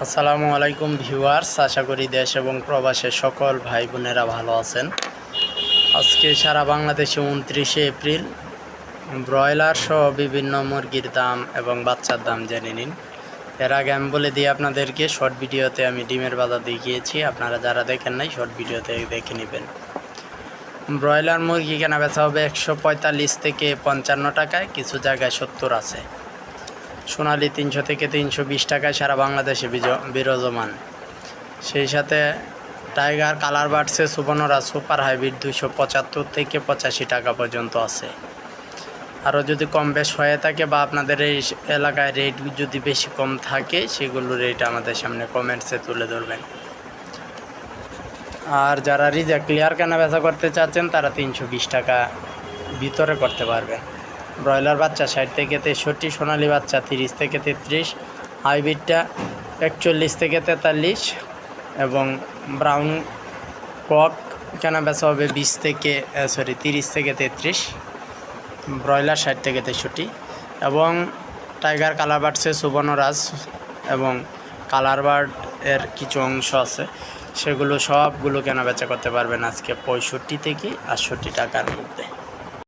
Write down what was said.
আসসালামু আলাইকুম ভিউয়ার্স, আশা করি দেশ এবং প্রবাসের সকল ভাই বোনেরা ভালো আছেন। আজকে সারা বাংলাদেশে 29শে এপ্রিল ব্রয়লার সহ বিভিন্ন মুরগির দাম এবং বাচ্চার দাম জেনে নিন। এর আগে আমি বলে দিই আপনাদেরকে, শর্ট ভিডিওতে আমি ডিমের বাজার দেখিয়েছি, আপনারা যারা দেখেন নাই শর্ট ভিডিওতে দেখে নেবেন। ব্রয়লার মুরগি কেনা বেচা হবে 145 থেকে 55 টাকায়, কিছু জায়গায় 70 আছে। সোনালি 300 থেকে 320 টাকায় সারা বাংলাদেশে বিরাজমান। সেই সাথে টাইগার কালার বাড়ছে সুবর্ণরা সুপার হাইব্রিড 275 থেকে 85 টাকা পর্যন্ত আছে। আরও যদি কম বেশ হয়ে থাকে বা আপনাদের এই এলাকায় রেট যদি বেশি কম থাকে, সেগুলো রেট আমাদের সামনে কমেন্টসে তুলে ধরবেন। আর যারা রিজেক্ট ক্লিয়ার কেনা বেচা করতে চাচ্ছেন তারা 320 টাকা ভিতরে করতে পারবেন। ব্রয়লার বাচ্চা 60 থেকে 63, সোনালি বাচ্চা 30 থেকে 33, হাইব্রিডটা 41 থেকে 43 এবং ব্রাউন কক কেনা বেচা হবে 30 থেকে 33, ব্রয়লার 60 থেকে 63 এবং টাইগার কালার বাড়ছে সুবর্ণরাজ এবং কালার বার্ড এর কিছু অংশ আছে, সেগুলো সবগুলো কেনা বেচা করতে পারবেন আজকে 65 থেকে 68 টাকার মধ্যে।